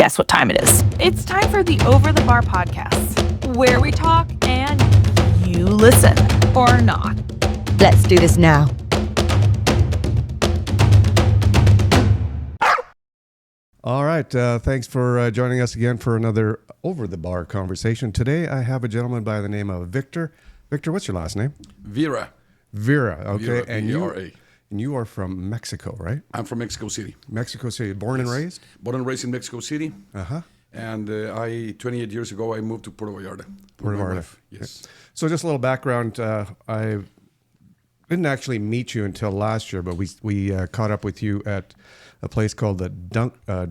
guess what time it is. It's time for the Over the Bar podcast, where we talk and you listen, or not. Let's do this now. All right. Thanks for joining us again for another Over the Bar conversation. Today, I have a gentleman by the name of Victor. Victor, what's your last name? Vera. Vera. Okay. Vera, and V-E-R-A. you are from Mexico, right? I'm from Mexico City. Mexico City. Born and raised? Born and raised in Mexico City. Uh-huh. And 28 years ago, I moved to Puerto Vallarta. Puerto Vallarta. Yes. So just a little background. I didn't actually meet you until last year, but we caught up with you at a place called the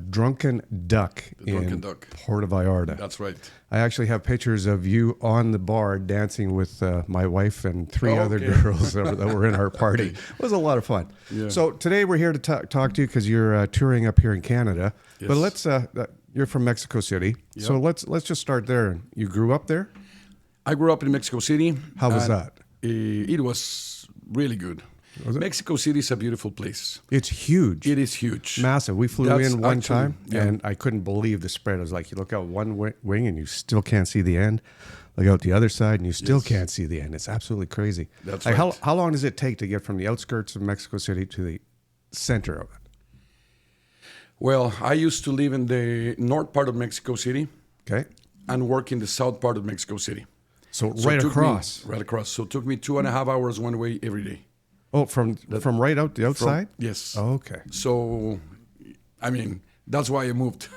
Drunken Duck in Puerto Vallarta. That's right. I actually have pictures of you on the bar dancing with my wife and three other girls that were in our party. It was a lot of fun. Yeah. So today we're here to talk to you because you're touring up here in Canada. Yes. But let's you're from Mexico City. Yep. So let's just start there. You grew up there? I grew up in Mexico City. How was that? It was really good. Mexico City is a beautiful place. It's huge. It is huge. Massive. We flew in one time, and I couldn't believe the spread. It was like you look out one wing and you still can't see the end. Look out the other side and you still can't see the end. It's absolutely crazy. That's like right. How long does it take to get from the outskirts of Mexico City to the center of it? Well, I used to live in the north part of Mexico City. Okay. And work in the south part of Mexico City. So right across. Right across. So it took me 2.5 hours one way every day. Oh, from right out the outside? Yes. Oh, okay. So, I mean, that's why I moved.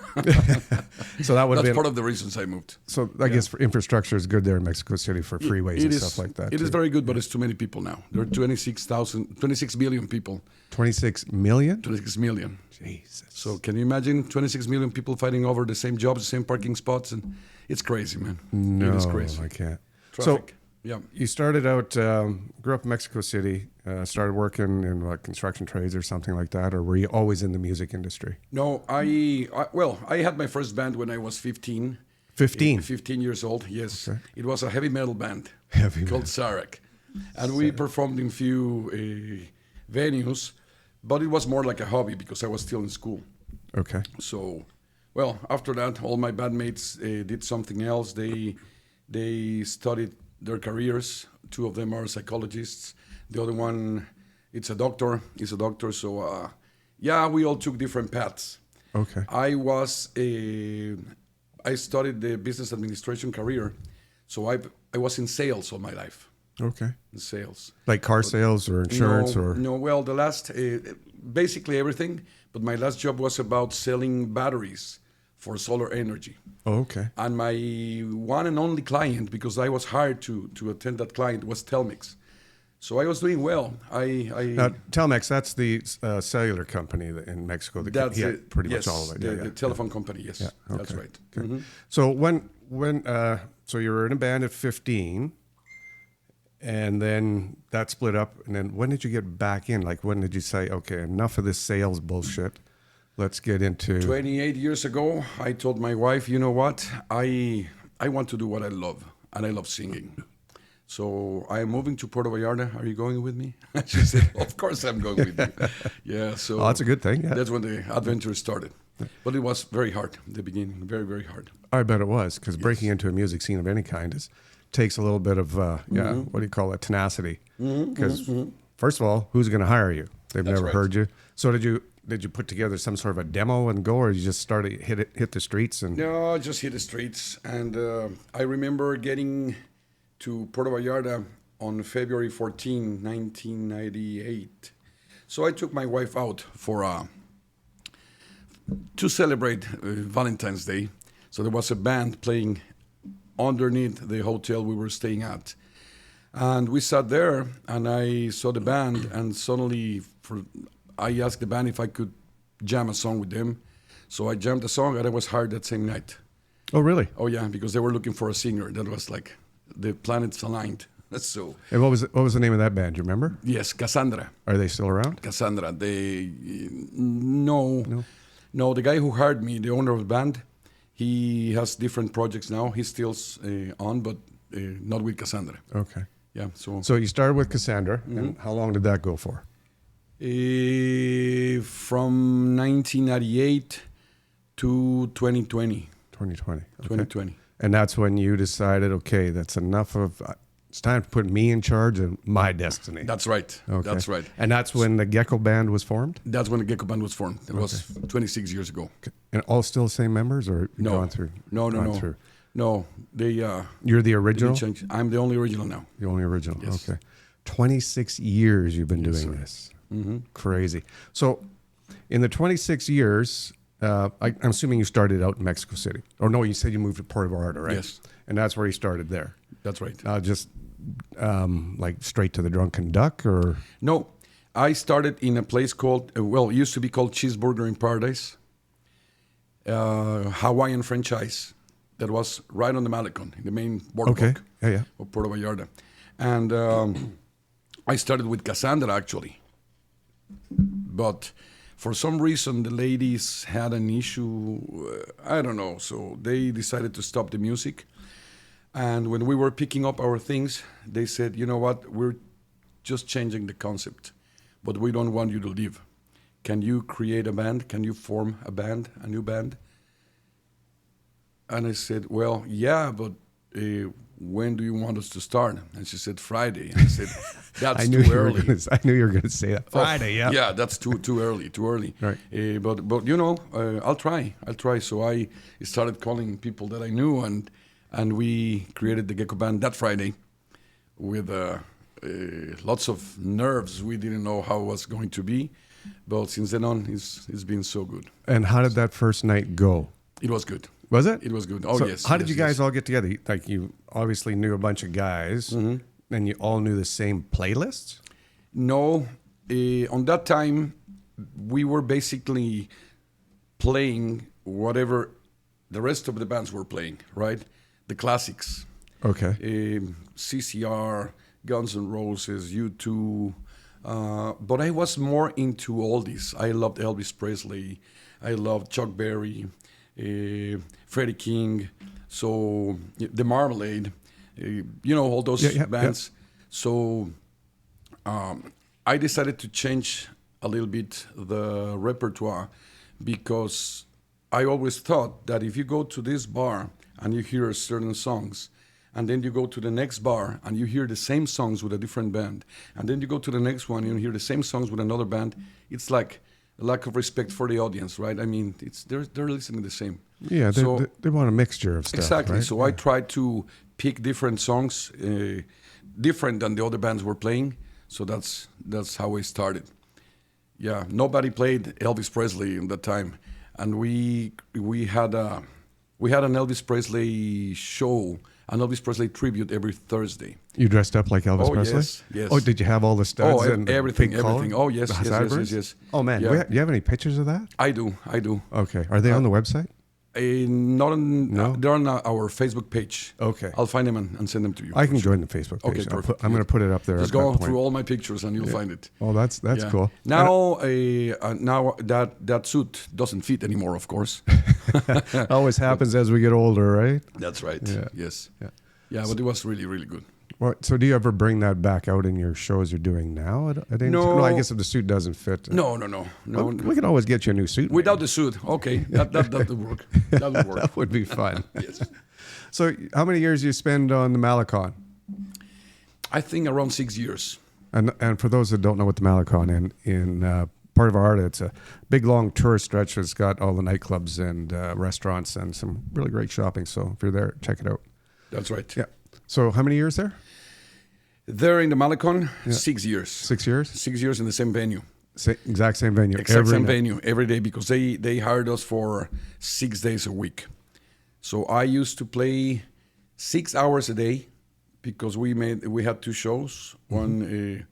So that's part of the reasons I moved. So I guess for infrastructure is good there in Mexico City for freeways and stuff like that. It is very good, but it's too many people now. There are 26 million people. 26 million? 26 million. Jesus. So can you imagine 26 million people fighting over the same jobs, the same parking spots? And it's crazy, man. No, it is crazy. I can't. Traffic. So you started out, grew up in Mexico City, started working in like construction trades or something like that, or were you always in the music industry? No, I had my first band when I was 15. 15? 15 years old, yes. Okay. It was a heavy metal band called Sarek. And we performed in few venues, but it was more like a hobby because I was still in school. Okay. So, well, after that, all my bandmates did something else. They studied their careers. Two of them are psychologists. The other one, it's a doctor. He's a doctor. So, we all took different paths. Okay. I studied the business administration career. So I was in sales all my life. Okay. In sales. Like car sales or insurance No, well, the last, basically everything. But my last job was about selling batteries for solar energy. Oh, okay. And my one and only client, because I was hired to attend that client, was Telmex. So I was doing well. Now, Telmex, that's the cellular company in Mexico. That's pretty much all of it. The telephone company, yes. Yeah, okay. That's right. Okay. Mm-hmm. So so you were in a band at 15, and then that split up. And then when did you get back in? Like, when did you say, okay, enough of this sales bullshit? Let's get into... 28 years ago, I told my wife, you know what? I want to do what I love, and I love singing. So I'm moving to Puerto Vallarta. Are you going with me? She said, of course I'm going with you. Yeah, so... Oh, that's a good thing, yeah. That's when the adventure started. But it was very hard in the beginning, very, very hard. I bet it was, because breaking into a music scene of any kind takes a little bit of, what do you call it, tenacity. Because, first of all, who's going to hire you? They've never heard you. So did you put together some sort of a demo and go, or you just started hit the streets? No, just hit the streets. And I remember getting to Puerto Vallarta on February 14, 1998. So I took my wife out to celebrate Valentine's Day. So there was a band playing underneath the hotel we were staying at. And we sat there, and I saw the band, and suddenly I asked the band if I could jam a song with them. So I jammed a song, and I was hired that same night. Oh, really? Oh, yeah, because they were looking for a singer. That was like the planets aligned. So. And what was the name of that band? Do you remember? Yes, Cassandra. Are they still around? Cassandra. No. The guy who hired me, the owner of the band, he has different projects now. He's still on, but not with Cassandra. Okay. Yeah. So you started with Cassandra, and how long did that go for? From 1998 to 2020. 2020. Okay. 2020. And that's when you decided, okay, that's enough of. It's time to put me in charge of my destiny. That's right. Okay. That's right. And that's when the Gecko Band was formed? That's when the Gecko Band was formed. It was 26 years ago. Okay. And all still the same members, or No. gone through? No. No, they. You're the they original? changed. I'm the only original now. The only original. Yes. Okay. 26 years you've been Yes, doing sir. this. Mm-hmm. Crazy. So, in the 26 years, I'm assuming you started out in Mexico City. Or no, you said you moved to Puerto Vallarta, right? Yes. And that's where you started there. That's right. Just like straight to the Drunken Duck, or? No, I started in a place called, it used to be called Cheeseburger in Paradise, Hawaiian franchise that was right on the Malecon, in the main boardwalk Yeah. of Puerto Vallarta. And I started with Cassandra, actually. But for some reason, the ladies had an issue, I don't know, so they decided to stop the music. And when we were picking up our things, they said, you know what, we're just changing the concept, but we don't want you to leave. Can you create a band? Can you form a band, a new band? And I said, well, yeah, but when do you want us to start? And she said, Friday. And I said, that's too early. I knew you were going to say that. Friday, yeah. Yeah, that's too early. Right. But you know, I'll try. So I started calling people that I knew, and we created the Gecko Band that Friday with lots of nerves. We didn't know how it was going to be, but since then on, it's been so good. And how did that first night go? It was good. Was it? It was good. Oh, So yes. How did yes, you guys yes. all get together? Like, you obviously knew a bunch of guys, and you all knew the same playlists? No, on that time, we were basically playing whatever the rest of the bands were playing, right? The classics. Okay. CCR, Guns N' Roses, U2. But I was more into oldies. I loved Elvis Presley. I loved Chuck Berry, Freddie King. So the Marmalade, all those bands. Yeah. So I decided to change a little bit the repertoire, because I always thought that if you go to this bar and you hear certain songs, and then you go to the next bar and you hear the same songs with a different band, and then you go to the next one and you hear the same songs with another band, it's like a lack of respect for the audience, right? I mean, they're listening the same. Yeah, they want a mixture of stuff. Exactly. Right? So I tried to pick different songs, different than the other bands were playing. So that's how I started. Yeah, nobody played Elvis Presley in that time, and we had an Elvis Presley show, an Elvis Presley tribute every Thursday. You dressed up like Elvis Presley? Yes. Oh, did you have all the studs and everything? collar? Oh, yes. Oh, man. Yeah. Do you have any pictures of that? I do. Okay. Are they on the website? Not on. No? They're on our Facebook page. Okay. I'll find them and send them to you. I can join the Facebook page. Okay, perfect. I'm going to put it up there. Just go through all my pictures and you'll find it. Oh, that's cool. Now, now that suit doesn't fit anymore, of course. Always happens as we get older, right? That's right. Yeah. Yes. Yeah, but it was really, really good. Well, so do you ever bring that back out in your shows you're doing now? No, I guess if the suit doesn't fit. No. Well, we can always get you a new suit. Without the suit, okay. That would work. That would work. That would be fun. Yes. So how many years do you spend on the Malecon? I think around 6 years. And for those that don't know what the Malecon in part of Vallarta, it's a big, long tourist stretch that's got all the nightclubs and restaurants and some really great shopping. So if you're there, check it out. That's right. Yeah. So how many years there? There in the Malecon, 6 years. 6 years? 6 years in the same venue. Exact same venue. Venue every day, because they hired us for 6 days a week. So I used to play 6 hours a day, because we had 2 shows, one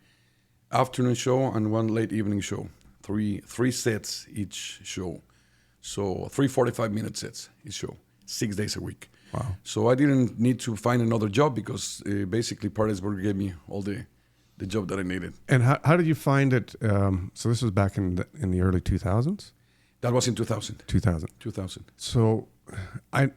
afternoon show and one late evening show. Three sets each show. So 3 45-minute sets each show, 6 days a week. Wow. So I didn't need to find another job, because basically Paradisburg gave me all the job that I needed. And how did you find it? So this was back in the early 2000s? That was in 2000. 2000. So I've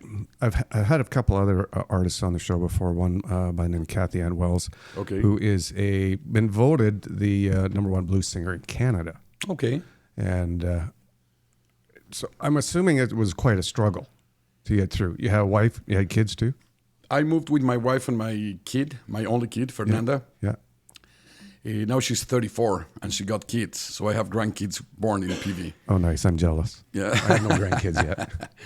had a couple other artists on the show before. One by the name of Kathy Ann Wells, who is been voted the #1 blues singer in Canada. Okay. And So I'm assuming it was quite a struggle to get through. You had a wife, you had kids too? I moved with my wife and my kid, my only kid, Fernanda. Yeah. Now she's 34 and she got kids, so I have grandkids born in PV. Oh, nice. I'm jealous. Yeah. I have no grandkids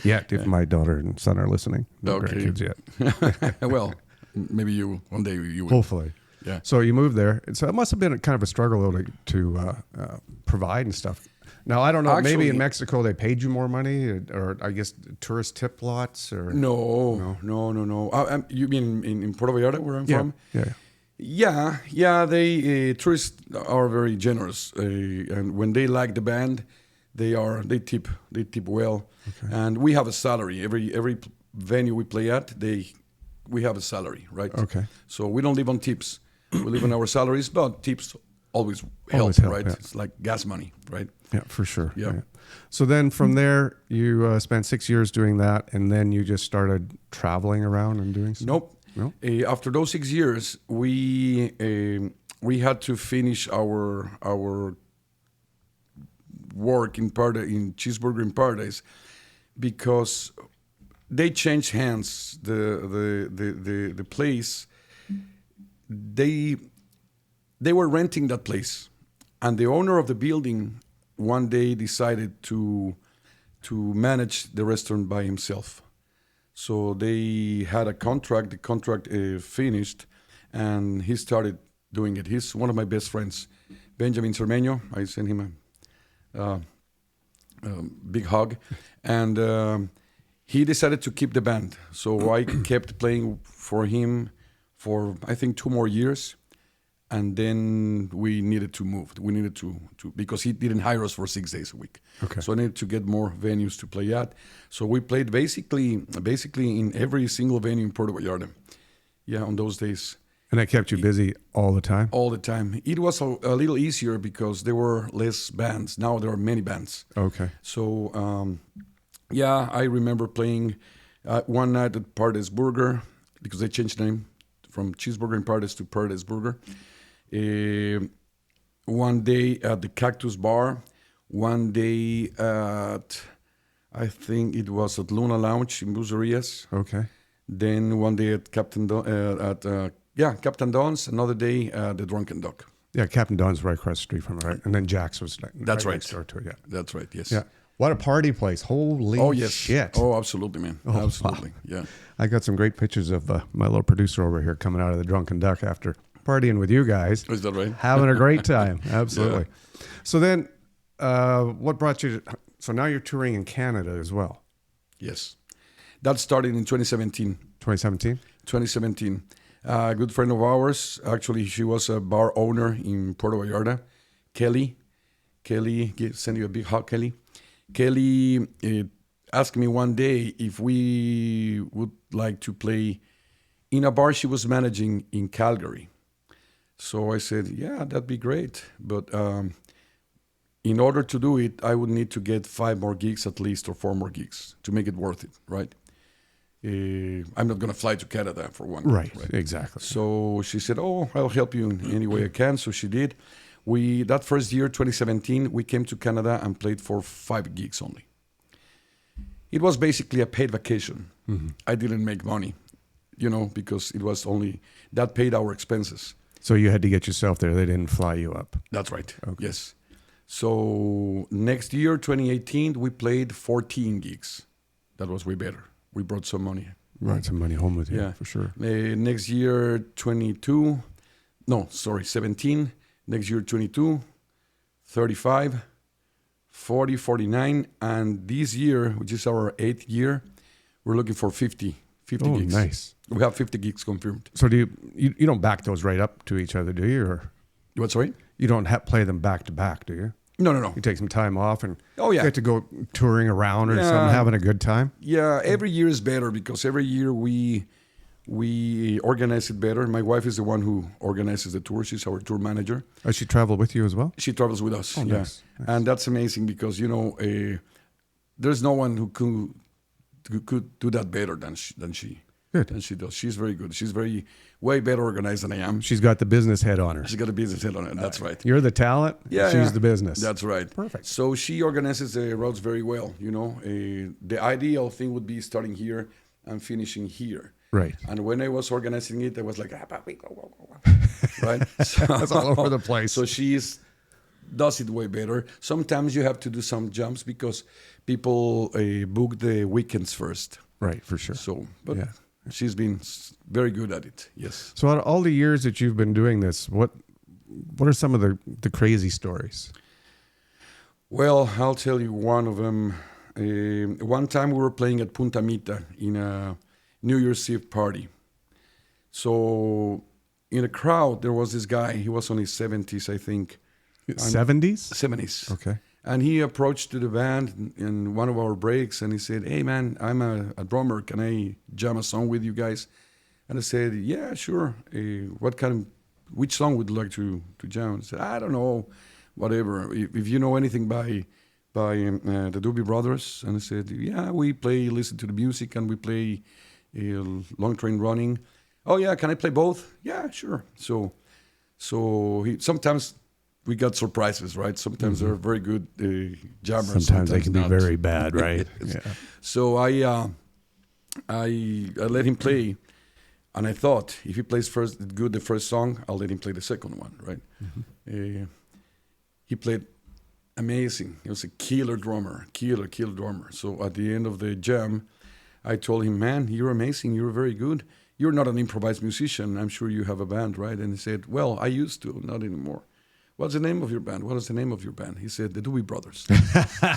yet. If my daughter and son are listening. No grandkids yet. Well, maybe one day you will. Hopefully. Yeah. So you moved there. So it must have been kind of a struggle though, to provide and stuff. Now, I don't know, maybe in Mexico they paid you more money, or I guess tourist tip lots, or... No. You mean in Puerto Vallarta, where I'm from? Yeah. They tourists are very generous, and when they like the band, they tip well, okay. And we have a salary every venue we play at. We have a salary, right? Okay. So we don't live on tips. We live on our salaries, but tips always help, right? Yeah. It's like gas money, right? Yeah, for sure. Yeah. So then from there, you spent 6 years doing that, and then you just started traveling around and doing stuff? Nope. No? After those 6 years, we had to finish our work in Cheeseburger in Paradise, because they changed hands. The place, they were renting that place, and the owner of the building one day decided to manage the restaurant by himself. So they had a contract. The contract finished, and he started doing it. He's one of my best friends, Benjamin Cermeño. I sent him a big hug, and he decided to keep the band. So I kept playing for him for, I think, 2 more years. And then we needed to move. We needed to because he didn't hire us for 6 days a week. Okay. So I needed to get more venues to play at. So we played basically in every single venue in Puerto Vallarta. Yeah, on those days. And that kept you busy all the time? All the time. It was a little easier because there were less bands. Now there are many bands. Okay. So, I remember playing one night at Paradise Burger, because they changed the name from Cheeseburger in Paradise to Paradise Burger. One day at the Cactus Bar, one day at, I think it was at Luna Lounge in Bucerias. Okay. Then one day at Captain Don's, another day at the Drunken Duck. Yeah, Captain Don's right across the street from it, right? And then Jack's was That's right. next door to it, yeah. That's right, yes. Yeah. What a party place. Holy shit. Oh, absolutely, man. Oh, absolutely, wow. Yeah. I got some great pictures of my little producer over here coming out of the Drunken Duck after partying with you guys. Is that right? Having a great time. Absolutely. Yeah. So then, what brought you to... So now you're touring in Canada as well. Yes. That started in 2017. 2017? 2017. A good friend of ours, actually, she was a bar owner in Puerto Vallarta. Kelly, send you a big hug, Kelly. Kelly asked me one day if we would like to play in a bar she was managing in Calgary. So I said, yeah, that'd be great. But in order to do it, I would need to get 5 more gigs at least, or 4 more gigs to make it worth it, right? I'm not going to fly to Canada for one. Right, exactly. So she said, oh, I'll help you in any way I can. So she did. That first year, 2017, we came to Canada and played for 5 gigs only. It was basically a paid vacation. Mm-hmm. I didn't make money, because it was only, that paid our expenses. So you had to get yourself there. They didn't fly you up. That's right. Okay. Yes. So next year, 2018, we played 14 gigs. That was way better. We brought some money. Brought some money home with you, yeah, for sure. Next year, 17. Next year, 22, 35, 40, 49. And this year, which is our 8th year, we're looking for 50 gigs. Oh, nice. We have 50 gigs confirmed. So do you don't back those right up to each other, do you? Or what, sorry? You don't play them back to back, do you? No. You take some time off and get to go touring around or something, having a good time? Yeah, every year is better because every year we organize it better. My wife is the one who organizes the tour. She's our tour manager. Oh, she traveled with you as well? She travels with us, yeah. Nice. And that's amazing because, there's no one who could do that better than she. Good. And she does. She's very good. She's way better organized than I am. She's got the business head on her. She's got a business head on it. That's right. You're the talent. She's the business. That's right. Perfect. So she organizes the routes very well. The ideal thing would be starting here and finishing here. Right. And when I was organizing it, I was like, right? So, That's all over the place. So she does it way better. Sometimes you have to do some jumps because people book the weekends first. Right, for sure. So, but she's been very good at it. Yes. So out of all the years that you've been doing this, what are some of the crazy stories? Well, I'll tell you one of them. One time we were playing at Punta Mita in a New Year's Eve party. So in the crowd, there was this guy. He was on his 70s, I think. 70s? 70s. Okay. And he approached to the band in one of our breaks and he said, "Hey man, I'm a drummer. Can I jam a song with you guys?" And I said, "Yeah, sure. Which song would you like to jam?" I said, "I don't know, whatever. If you know anything by the Doobie Brothers." And I said, "Yeah, we listen to the music and we play Long Train Running." "Oh yeah, can I play both?" "Yeah, sure." So sometimes we got surprises, right? Sometimes they're very good jammers. Sometimes they can be very bad, right? Yeah. So I let him play, and I thought if he plays the first song, I'll let him play the second one, right? Mm-hmm. He played amazing. He was a killer drummer. So at the end of the jam, I told him, "Man, you're amazing. You're very good. You're not an improvised musician. I'm sure you have a band, right?" And he said, "Well, I used to, not anymore." "What's the name of your band?" "What is the name of your band?" He said, "The Doobie Brothers."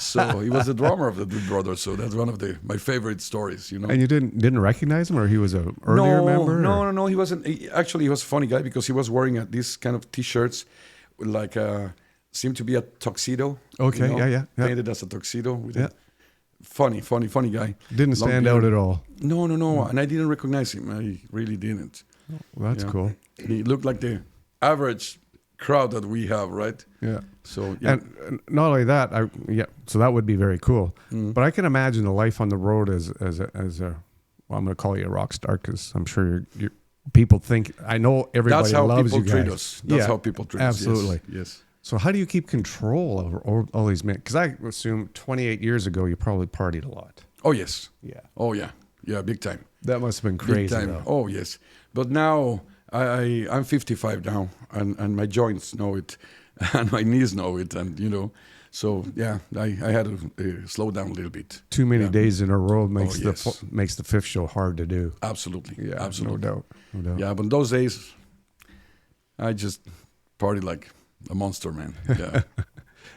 So he was the drummer of the Doobie Brothers. So that's one of my favorite stories, And you didn't recognize him, or he was an earlier member? No. He wasn't. Actually, he was a funny guy because he was wearing this kind of T-shirts, like seemed to be a tuxedo. Okay, yeah. Painted as a tuxedo. Funny guy. Didn't stand out at all. No. And I didn't recognize him. I really didn't. Well, that's cool. He looked like the average crowd that we have, right? Yeah. So and not only that, so that would be very cool. But I can imagine the life on the road as a well, I'm going to call you a rock star because I'm sure you're people think. I know everybody loves you guys. That's how people treat us. That's how people treat us. Absolutely. Yes. So how do you keep control over all these men? Because I assume 28 years ago you probably partied a lot. Oh yes. Yeah. Oh yeah. Yeah, big time. That must have been crazy. Big time. Oh yes. But now I'm 55 now, and my joints know it, and my knees know it, and So yeah, I had to slow down a little bit. Too many days in a row makes the fifth show hard to do. Absolutely. Yeah, absolutely. No doubt. Yeah, but those days, I just partied like a monster, man. Yeah.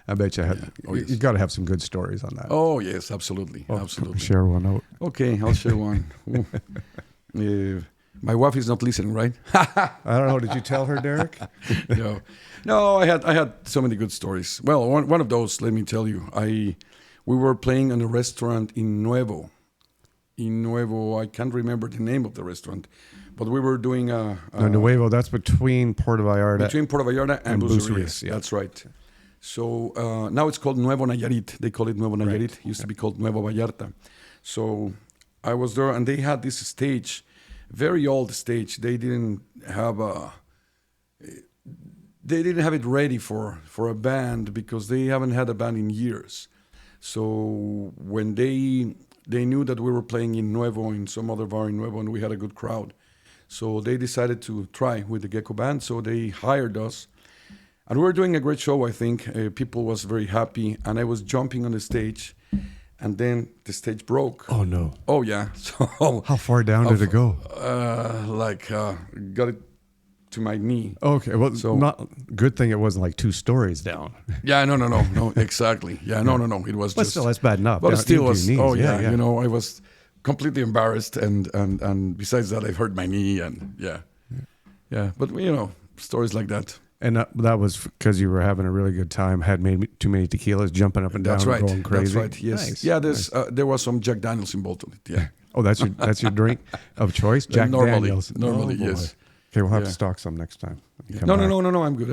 I bet you had. You got to have some good stories on that. Oh yes, absolutely, absolutely. Share one out. Okay, I'll share one. My wife is not listening, right? I don't know. Did you tell her, Derek? No. I had so many good stories. Well, one of those, let me tell you. We were playing in a restaurant in Nuevo. I can't remember the name of the restaurant, but we were doing Nuevo. That's between Puerto Vallarta. Between Puerto Vallarta and Bucerias. Yeah. That's right. So now it's called Nuevo Nayarit. They call it Nuevo Nayarit. Right. It used to be called Nuevo Vallarta. So I was there, and they had this stage, very old stage. They didn't have it ready for a band because they haven't had a band in years. So when they knew that we were playing in Nuevo, in some other bar in Nuevo, and we had a good crowd, so they decided to try with the Gecko Band. So they hired us. And we were doing a great show, I think. People was very happy. And I was jumping on the stage. And then the stage broke. Oh, no. Oh, yeah. So how far down did it go? Got it to my knee. Okay. Well, good thing it wasn't like 2 stories down. Yeah, no, exactly. Yeah, no. It was but just... still, that's bad enough. But it still was... Knees. Oh, yeah. I was completely embarrassed. And besides that, I've hurt my knee. And yeah. But, stories like that. And that was because you were having a really good time, had made too many tequillas, jumping up and down, going crazy. That's right. Yes. Nice. Yeah. There was some Jack Daniels involved in it. Yeah. Oh, that's your drink of choice, Jack Daniels. Normally, yes. Okay, we'll have to stock some next time. No. I'm good.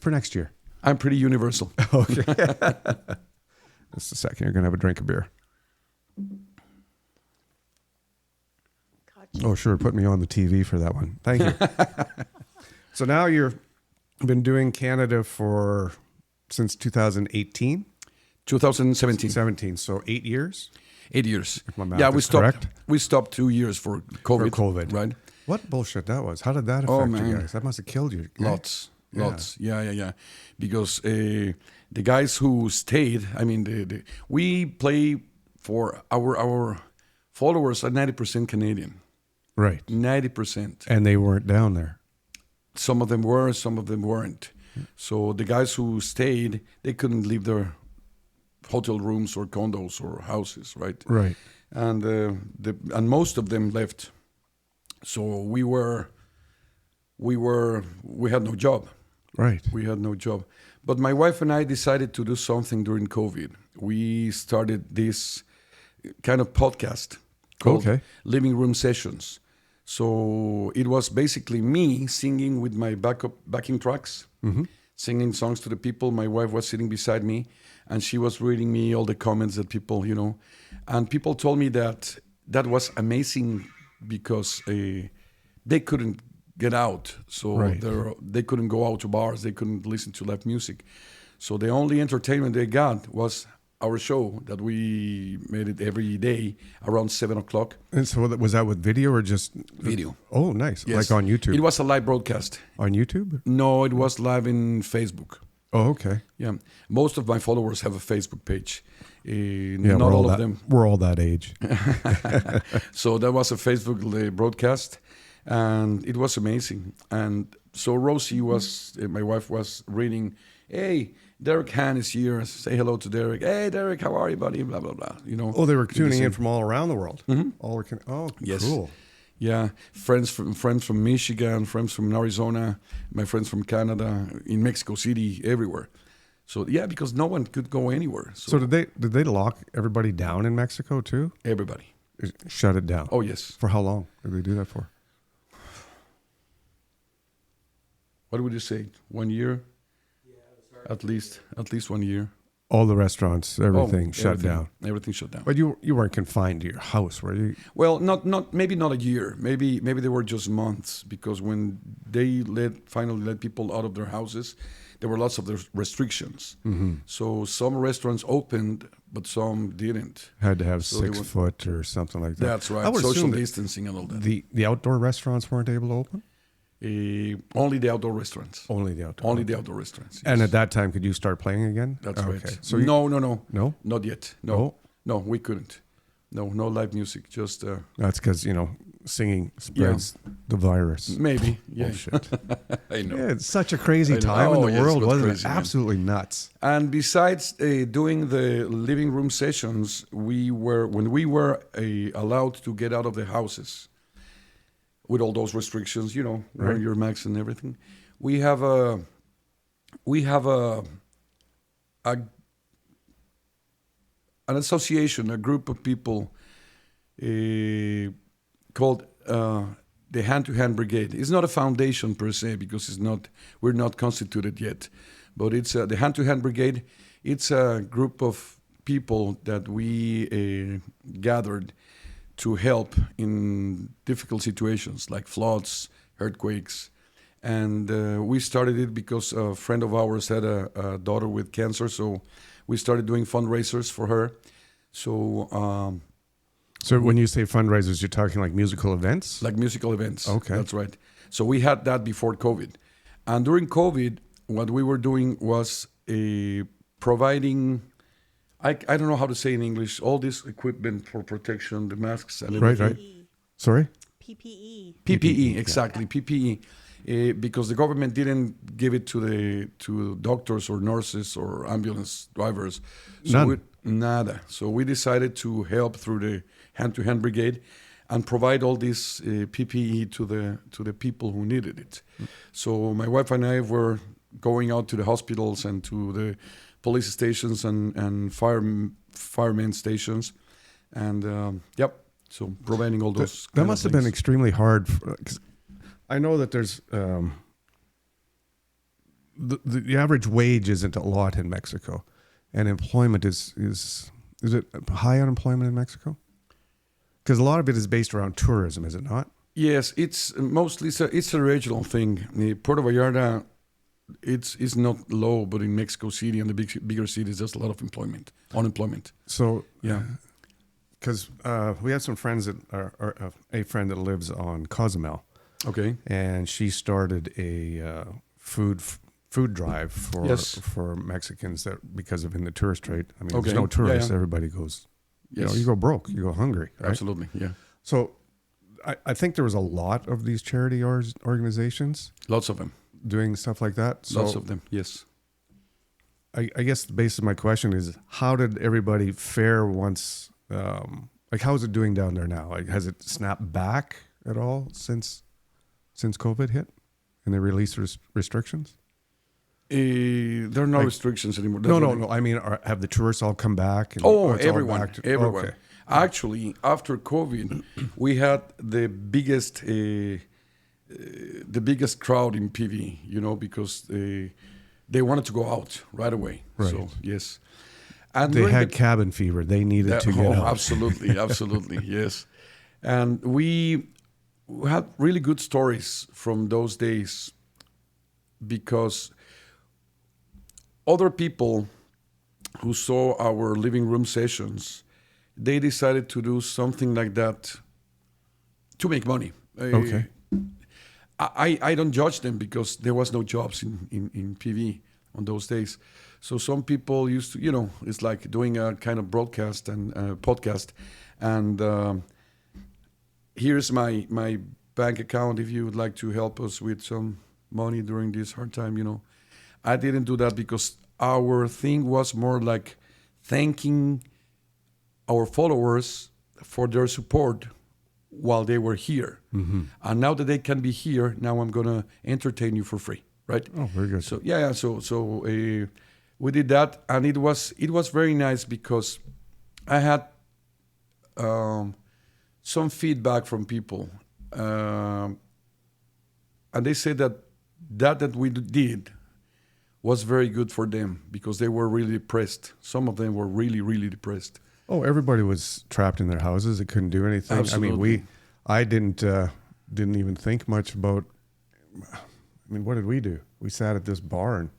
For next year. I'm pretty universal. Okay. Just a second. You're gonna have a drink of beer. Oh, sure. Put me on the TV for that one. Thank you. So now you've been doing Canada since 2018? 2017. 17. So 8 years? 8 years. If my math Yeah, we is stopped. correct. We stopped 2 years for COVID. For COVID. Right? What bullshit that was. How did that Oh, affect you man. guys? That must have killed you. Lots. Yeah. Lots. Yeah. Because the guys who stayed, I mean, we play for our followers are 90% Canadian. Right. 90%. And they weren't down there. Some of them were, some of them weren't. So the guys who stayed, they couldn't leave their hotel rooms or condos or houses, right? Right. And and most of them left. So we had no job. Right. We had no job. But my wife and I decided to do something during COVID. We started this kind of podcast called Living Room Sessions. So it was basically me singing with my backing tracks, singing songs to the people. My wife was sitting beside me, and she was reading me all the comments that people, and people told me that was amazing because they couldn't get out. So they couldn't go out to bars. They couldn't listen to live music. So the only entertainment they got was our show that we made it every day around 7:00. And so was that with video or just Video. Oh, nice. Yes. Like on YouTube. It was a live broadcast. On YouTube? No, it was live in Facebook. Oh, okay. Yeah, most of my followers have a Facebook page. Yeah, not all of them. We're all that age. So that was a Facebook broadcast, and it was amazing. And so Rosie my wife was reading, "Hey, Derek Han is here. Say hello to Derek. Hey, Derek, how are you, buddy? Blah, blah, blah." Oh, they were tuning in from all around the world. Yes. Cool. Yeah, friends from Michigan, friends from Arizona, my friends from Canada, in Mexico City, everywhere. So yeah, because no one could go anywhere. So did they lock everybody down in Mexico too? Everybody. Shut it down. Oh yes. For how long did they do that for? What would you say? 1 year? At least 1 year. All the restaurants, everything shut down. Everything shut down. But you weren't confined to your house, were you? Well, maybe not a year. Maybe they were just months, because when they finally let people out of their houses, there were lots of restrictions. Mm-hmm. So some restaurants opened, but some didn't. Had to have 6 foot or something like that. That's right. Social distancing and all that. The outdoor restaurants weren't able to open? Only the outdoor restaurants. Only the outdoor restaurants. Yes. And at that time, could you start playing again? That's right. So no, not yet. No, we couldn't. No live music. Just that's because singing spreads the virus. Maybe. Yeah. Bullshit. I know. Yeah, it's such a crazy time in the world, wasn't it? Absolutely nuts. And besides doing the living room sessions, when we were allowed to get out of the houses, with all those restrictions, wearing your masks and everything, we have an association, a group of people called the Hand to Hand Brigade. It's not a foundation per se, because we're not constituted yet, but it's the Hand to Hand Brigade. It's a group of people that we gathered to help in difficult situations like floods, earthquakes. And we started it because a friend of ours had a daughter with cancer, so we started doing fundraisers for her. So when you say fundraisers, you're talking like musical events? Like musical events. Okay. That's right. So we had that before COVID. And during COVID, what we were doing was providing, I don't know how to say in English, all this equipment for protection, the masks and everything. Right. Sorry? PPE, exactly, PPE. Because the government didn't give it to doctors or nurses or ambulance drivers. Nada. So we decided to help through the Hand to Hand Brigade and provide all this PPE to the people who needed it. So my wife and I were going out to the hospitals and to the police stations and firemen stations, and so providing all those. That must have been extremely hard, because I know that there's the average wage isn't a lot in Mexico, and employment is it high unemployment in Mexico? Because a lot of it is based around tourism, is it not? Yes, it's mostly it's a regional thing. Puerto Vallarta, it's not low, but in Mexico City and the bigger cities, there's a lot of unemployment. So Yeah. because we have some friends that are a friend that lives on Cozumel, Okay. and she started a food drive for Mexicans that because of in the tourist trade. I mean, Okay. there's no tourists. Yeah. Everybody goes. Yes. You go broke. You go hungry. Right? Absolutely. Yeah. So I think there was a lot of these charity organizations Lots of them. doing stuff like that. So Lots of them. Yes. I guess the basis of my question is, how did everybody fare once? Like, how is it doing down there now? Like, has it snapped back at all since COVID hit and they released restrictions? There are no restrictions anymore. No. I mean, have the tourists all come back? And, Oh, it's all everyone. back to- Everyone. Okay. Actually, after COVID, we had the biggest crowd in PV. Because they wanted to go out right away. Right. So yes, and They during had cabin fever. They needed to get out. Absolutely, yes. And we had really good stories from those days because other people who saw our living room sessions, they decided to do something like that to make money. Okay. I don't judge them because there was no jobs in PV on those days. So some people used to, it's like doing a kind of broadcast and podcast. And here's my bank account if you would like to help us with some money during this hard time. I didn't do that because our thing was more like thanking our followers for their support while they were here. Mm-hmm. And now that they can be here, now I'm going to entertain you for free, right? Oh, very good. So yeah. So we did that, and it was very nice because I had some feedback from people, and they said that we did was very good for them because they were really depressed. Some of them were really, really depressed. Oh, everybody was trapped in their houses. They couldn't do anything. Absolutely. I mean, I didn't even think much about. I mean, what did we do? We sat at this bar and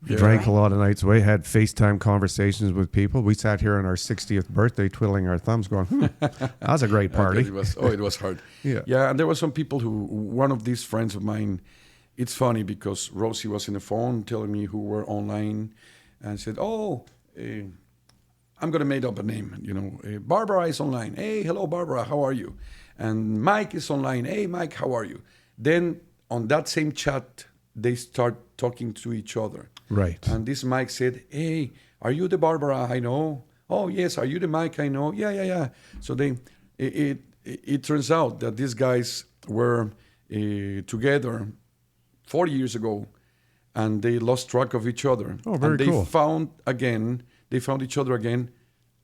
drank a lot of nights away. Had FaceTime conversations with people. We sat here on our 60th birthday, twiddling our thumbs, going, "That was a great party." It was hard. Yeah. And there were some people who. One of these friends of mine. It's funny because Rosie was in the phone telling me who were online, and said, "Oh." I'm going to make up a name, Barbara is online. Hey, hello, Barbara, how are you? And Mike is online. Hey, Mike, how are you? Then on that same chat, they start talking to each other. Right. And this Mike said, hey, are you the Barbara I know? Oh, yes. Are you the Mike I know? Yeah. So it turns out that these guys were together 40 years ago, and they lost track of each other. Oh, very cool. They found each other again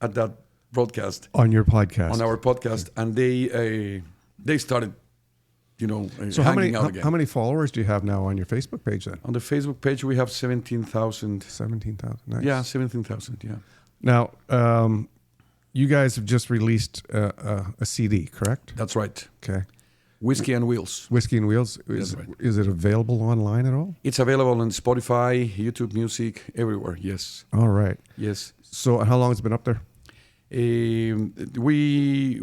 at that broadcast. On your podcast. On our podcast. And they started, so hanging out again. How many followers do you have now on your Facebook page then? On the Facebook page, we have 17,000. 17,000, nice. Yeah, 17,000, yeah. Now, you guys have just released a CD, correct? That's right. Okay. Whiskey and Wheels. Whiskey and Wheels. That's right. Is it available online at all? It's available on Spotify, YouTube Music, everywhere, yes. All right. Yes. So how long has it been up there? We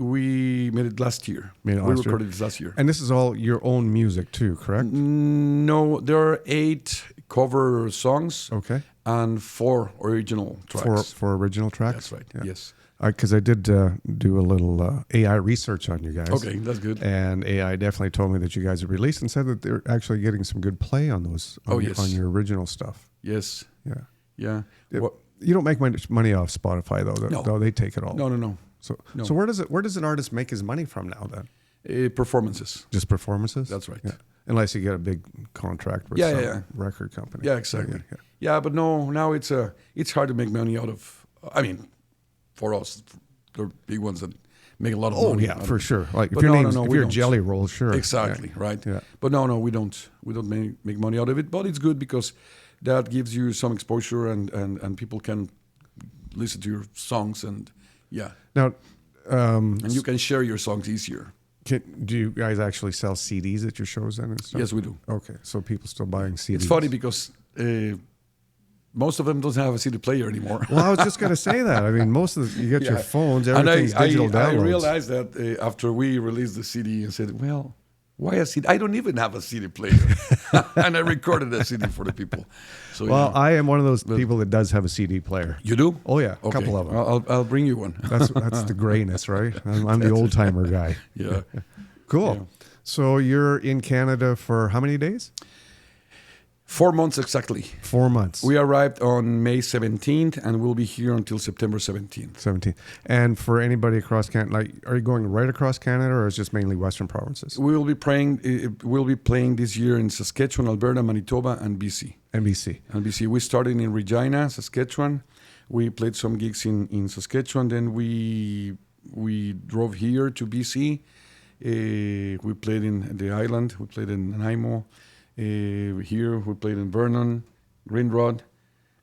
made it last year. We recorded it last year. And this is all your own music too, correct? No, there are 8 cover songs. Okay. And 4 original tracks. Four original tracks? That's right, Yeah. yes. Because I did do a little AI research on you guys. Okay, that's good. And AI definitely told me that you guys have released and said that they're actually getting some good play on those. On your original stuff. Yes. Yeah. What? You don't make much money off Spotify though. No. Though they take it all. No. So where does an artist make his money from now then? Performances. Just performances. That's right. Yeah. Unless you get a big contract with some record company. Yeah, exactly. Yeah, but no, now it's hard to make money out of. I mean, for us, the big ones that make a lot of money. Oh yeah, for sure. Like but if you're Jelly Roll, sure. Exactly, right. Yeah. But no, we don't make money out of it. But it's good because that gives you some exposure and people can listen to your songs and yeah. Now, And you can share your songs easier. Do you guys actually sell CDs at your shows then and stuff? Yes, we do. Okay, so people still buying CDs. It's funny because most of them don't have a CD player anymore. Well, I was just going to say that. I mean, most of you get your phones, everything's digital downloads. I realized that after we released the CD and said, well, why a CD? I don't even have a CD player. And I recorded a CD for the people. So, well, I am one of those people that does have a CD player. You do? Oh, yeah, a couple of them. I'll bring you one. That's the grayness, right? I'm the old-timer guy. Yeah. Cool. Yeah. So you're in Canada for how many days? 4 months exactly. 4 months. We arrived on May 17th and we'll be here until September 17th. 17th. And for anybody across Canada, like, are you going right across Canada or is it just mainly Western provinces? We will be playing this year in Saskatchewan, Alberta, Manitoba, and BC. BC. We started in Regina, Saskatchewan. We played some gigs in Saskatchewan. Then we drove here to BC. We played in the island. We played in Nanaimo. Here we played in Vernon, Greenrod,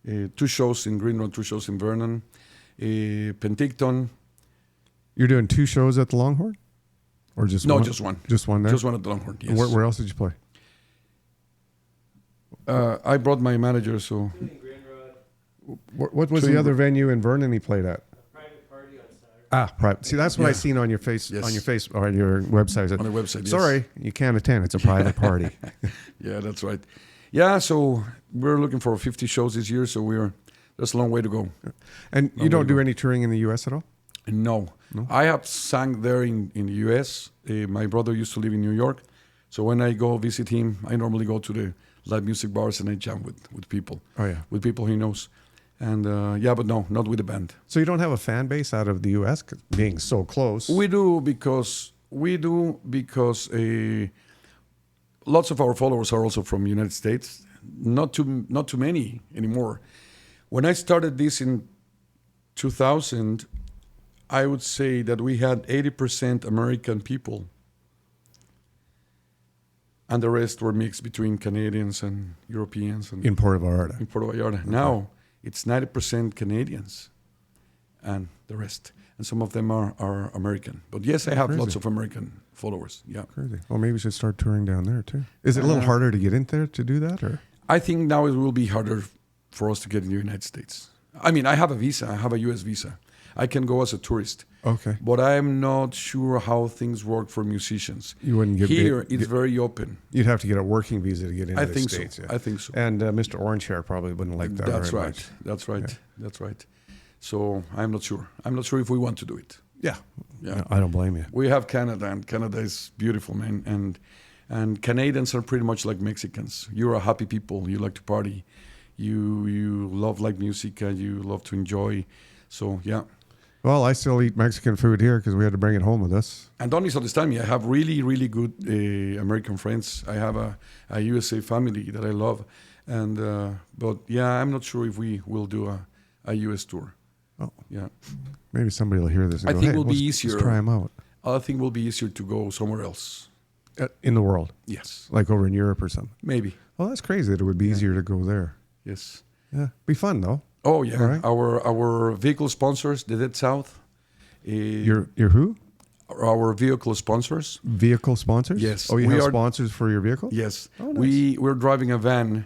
2 shows in Greenrod, 2 shows in Vernon, Penticton. You're doing 2 shows at the Longhorn, or just no, one? Just one. Just one there. Just one at the Longhorn. Yes. Where else did you play? I brought my manager. So. What was the other venue in Vernon he played at? Private. See, that's what I seen on your face, Yes. on your face, or on your website. On the website, yes. Sorry, you can't attend. It's a private party. Yeah, that's right. Yeah, so we're looking for 50 shows this year. So there's a long way to go. And you don't do any touring in the U.S. at all? No. I have sang there in the U.S. My brother used to live in New York. So when I go visit him, I normally go to the live music bars and I jam with people. Oh, yeah. With people he knows. And but no, not with the band. So you don't have a fan base out of the U.S. being so close? We do because lots of our followers are also from the United States. Not too many anymore. When I started this in 2000, I would say that we had 80% American people, and the rest were mixed between Canadians and Europeans. And in Puerto Vallarta. In Puerto Vallarta. Okay. Now it's 90% Canadians, and the rest. And some of them are American. But yes, I have lots of American followers. Yeah. Crazy. Well, maybe we should start touring down there too. Is it a little harder to get in there to do that, or? I think now it will be harder for us to get in the United States. I mean, I have a visa. I have a U.S. visa. I can go as a tourist. Okay. But I'm not sure how things work for musicians. You wouldn't get here. It's very open. You'd have to get a working visa to get into the States. So. Yeah. I think so. And Mr. Orangehair probably wouldn't like that. That's very right. much. That's right. Yeah. That's right. So I'm not sure. I'm not sure if we want to do it. Yeah. Yeah. No, I don't blame you. We have Canada, and Canada is beautiful, man. And Canadians are pretty much like Mexicans. You're a happy people. You like to party. You love like music. You love to enjoy. So yeah. Well, I still eat Mexican food here because we had to bring it home with us. And don't misunderstand me. I have really, really good American friends. I have a USA family that I love. And but yeah, I'm not sure if we will do a US tour. Oh, yeah. Maybe somebody will hear this and I go, think hey, it will be easier. Let's try them out. I think it will be easier to go somewhere else. In the world? Yes. Like over in Europe or something? Maybe. Well, that's crazy that it would be easier to go there. Yes. Yeah. Be fun, though. Oh, yeah. Right. Our vehicle sponsors, the Dead South. Your who? Our vehicle sponsors. Vehicle sponsors? Yes. Oh, you have sponsors for your vehicle? Yes. Oh, nice. We're driving a van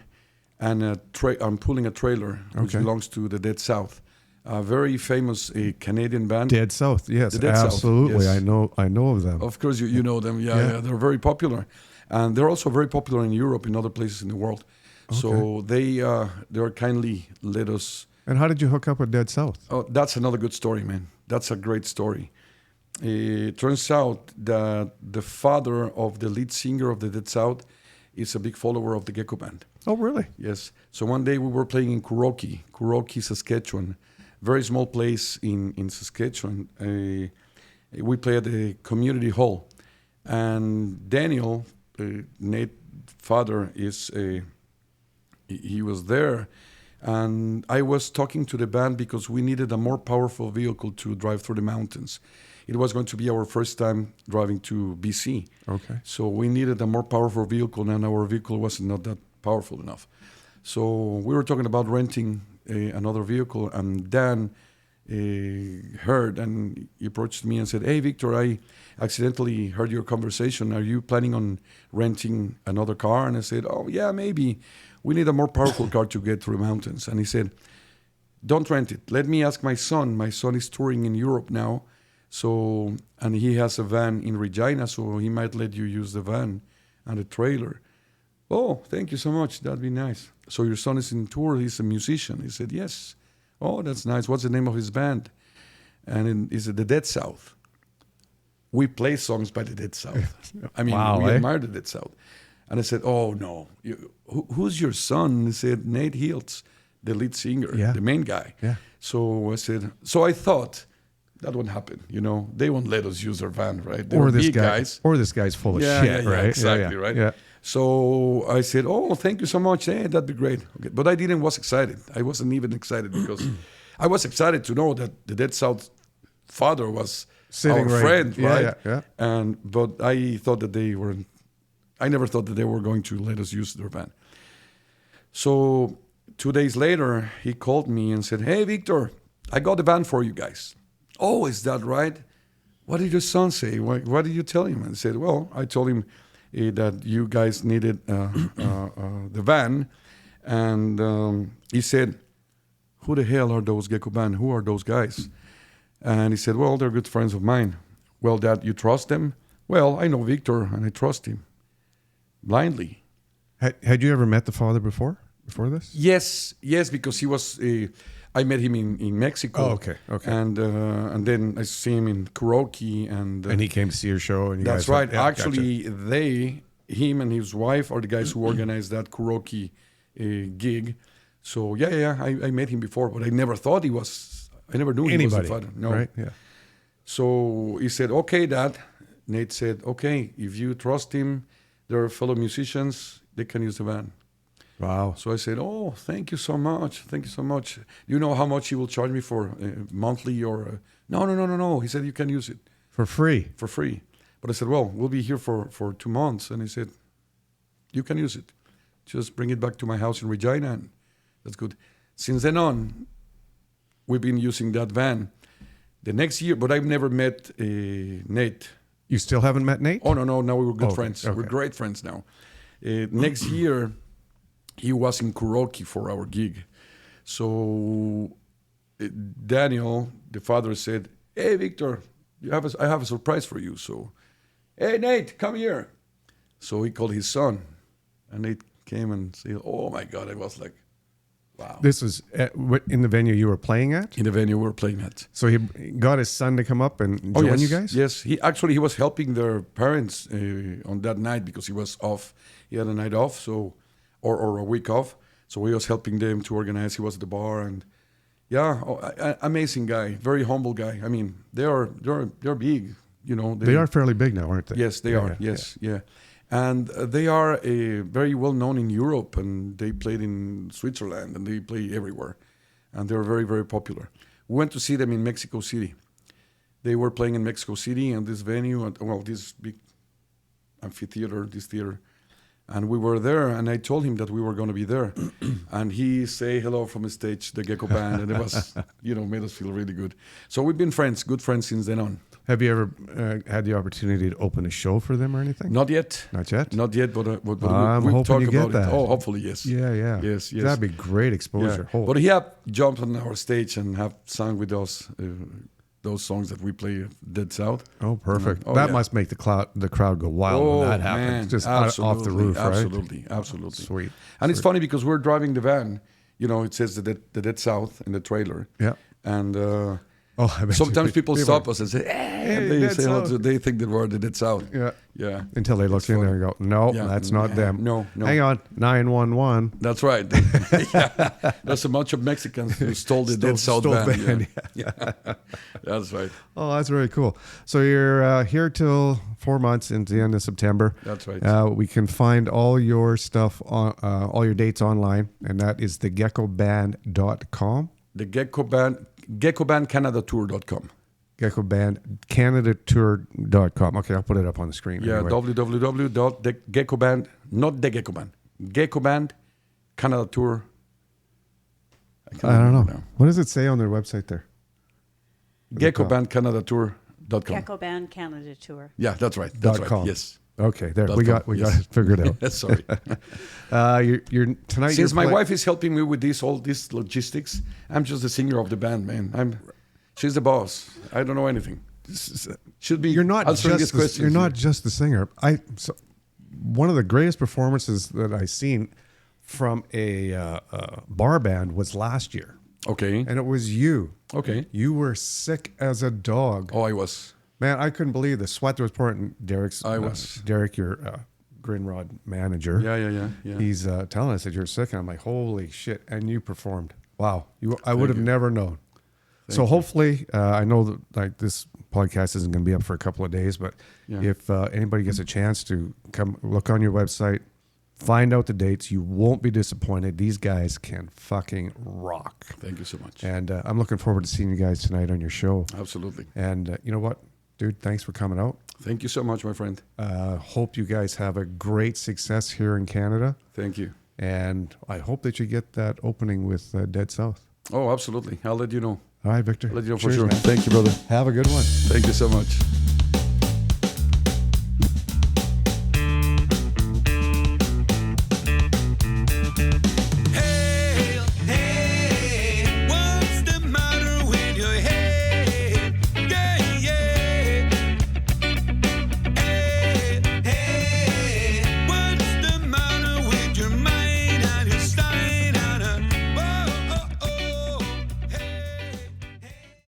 and I'm pulling a trailer which Okay. belongs to the Dead South. A very famous Canadian band. Dead South, yes, The Dead South, absolutely. yes. I know of them. Of course, you know them. Yeah, they're very popular, and they're also very popular in Europe, in other places in the world. Okay. So they kindly let us. And how did you hook up with Dead South? Oh, that's another good story, man. That's a great story. It turns out that the father of the lead singer of the Dead South is a big follower of the Gecko Band. Oh, really? Yes. So one day we were playing in Kuroki, Saskatchewan. Very small place in Saskatchewan. We play at the community hall, and Daniel, Nate's father, he was there, and I was talking to the band because we needed a more powerful vehicle to drive through the mountains. It was going to be our first time driving to BC. Okay. So we needed a more powerful vehicle, and our vehicle was not that powerful enough. So we were talking about renting another vehicle, and Dan heard, and he approached me and said, "Hey, Victor, I accidentally heard your conversation. Are you planning on renting another car?" And I said, "Oh, yeah, maybe. We need a more powerful car to get through the mountains." And he said, "Don't rent it. Let me ask my son. My son is touring in Europe now, and he has a van in Regina, so he might let you use the van and the trailer." "Oh, thank you so much. That'd be nice. So your son is in tour. He's a musician." He said, "Yes." "Oh, that's nice. What's the name of his band?" And he said, "The Dead South." We play songs by the Dead South. I mean, Wow, we eh? admire the Dead South. And I said, "Oh, no. Who's your son?" And he said, "Nate Hiltz, the lead singer, Yeah. the main guy." Yeah. So I said, I thought that won't happen. They won't let us use their van, right? They Or were this big guy, guys. or this guy's full of shit, right? Exactly, right? Yeah. So I said, "Oh, thank you so much. Hey, that'd be great." Okay. But I was excited. I wasn't even excited because I was excited to know that the Dead South father was Sitting our right- friend, yeah, right? yeah. But I thought that they weren't. I never thought that they were going to let us use their van. So 2 days later, he called me and said, "Hey, Victor, I got the van for you guys." "Oh, is that right? What did your son say? What did you tell him?" And I said, "Well, I told him that you guys needed the van." And he said, "Who the hell are those Gecko Band? Who are those guys?" And he said, "Well, they're good friends of mine." "Well, Dad, you trust them?" "Well, I know Victor and I trust him blindly." Had you ever met the father before this? Yes, because he was. I met him in Mexico. Oh, okay. And then I see him in Kuroki, and he came to see your show, and you that's guys right. yeah, Actually, him and his wife are the guys who organized that Kuroki gig. So I met him before, but I never thought he was. I never knew he was the father. No. Right? Yeah. So he said, "Okay, Dad." Nate said, "Okay, if you trust him, they're fellow musicians. They can use the van." Wow. So I said, "Oh, thank you so much. Thank you so much. You know how much he will charge me for monthly or?" No. He said, "You can use it For free. for free." But I said, "Well, we'll be here for 2 months." And he said, "You can use it. Just bring it back to my house in Regina." And that's good. Since then on, we've been using that van. The next year, but I've never met Nate. You still haven't met Nate? Oh, no. Now we were good Okay, friends. okay. We're great friends now. Next year, he was in Kuroki for our gig. So Daniel, the father, said, "Hey, Victor, I have a surprise for you." So, "Hey, Nate, come here." So he called his son. And Nate came and said, "Oh, my God." I was like, wow. This was in the venue you were playing at? In the venue we were playing at. So he got his son to come up and join yes, you guys? Yes, he was helping their parents on that night because he was off. He had a night off, so or a week off. So he was helping them to organize. He was at the bar, and amazing guy, very humble guy. I mean, they're big, They are fairly big now, aren't they? Yes, they are. Yes, yeah. And they are very well known in Europe, and they played in Switzerland, and they play everywhere, and they're very, very popular. We went to see them in Mexico City. They were playing in Mexico City and this venue, this big amphitheater, this theater, and we were there. And I told him that we were going to be there, and he say hello from the stage, the Gecko Band, and it was, made us feel really good. So we've been good friends since then on. Have you ever had the opportunity to open a show for them or anything? Not yet. Not yet? Not yet, but I'm we'll hoping talk you about get that. it. Oh, hopefully, yes. Yeah. Yes. That'd be great exposure. Yeah. But he have jumped on our stage and have sung with us those songs that we play Dead South. Oh, perfect. Oh, that yeah. must make the crowd go wild when that happens. Man, Just off the roof, right? Absolutely. Sweet. And it's funny because we're driving the van. It says the Dead South in the trailer. Yeah. And I bet sometimes you- people stop us and say, "Hey," and they Dead say, South. they think that we're the Dead South. Yeah. Yeah. Until they look It's in funny. there and go, no, Yeah. that's not them. No. Hang on, 911. That's right. Yeah. There's a bunch of Mexicans who stole the Dead South Stole van. van, Yeah. That's right. Oh, that's very cool. So you're here till 4 months into the end of September. That's right. We can find all your stuff, on all your dates online, and that is thegeckoband.com. The Gecko Band, GeckoBandCanadaTour.com. GeckoBandCanadaTour.com. Okay, I'll put it up on the screen. Yeah, anyway. www.thegeckoband, not the Gecko Band, Gecko Band, Canada Tour. I don't know. What does it say on their website there? Gecko Band Canada Tour.com. Gecko Band Canada Tour. Yeah, that's right. That's right. .com. Yes. Okay, there .com, we got yes. it figured out. Sorry. You're tonight. Since my you're wife is helping me with all this logistics, I'm just the singer of the band, man. She's the boss. I don't know anything. Should be. You're not answering just these questions. you're not just the singer. One of the greatest performances that I seen from a bar band was last year, Okay. and it was you. Okay. You were sick as a dog. Oh, I was. Man, I couldn't believe the sweat that was pouring. Derek, your Grinrod manager. Yeah. He's telling us that you're sick, and I'm like, holy shit! And you performed. Wow, I would have never known. So hopefully, I know that like this podcast isn't going to be up for a couple of days, but if anybody gets a chance to come look on your website, find out the dates, you won't be disappointed. These guys can fucking rock. Thank you so much. And I'm looking forward to seeing you guys tonight on your show. Absolutely. And you know what, dude? Thanks for coming out. Thank you so much, my friend. Hope you guys have a great success here in Canada. Thank you. And I hope that you get that opening with Dead South. Oh, absolutely. I'll let you know. All right, Victor. I'll let you know for Cheers, sure. man. Thank you, brother. Have a good one. Thank you so much.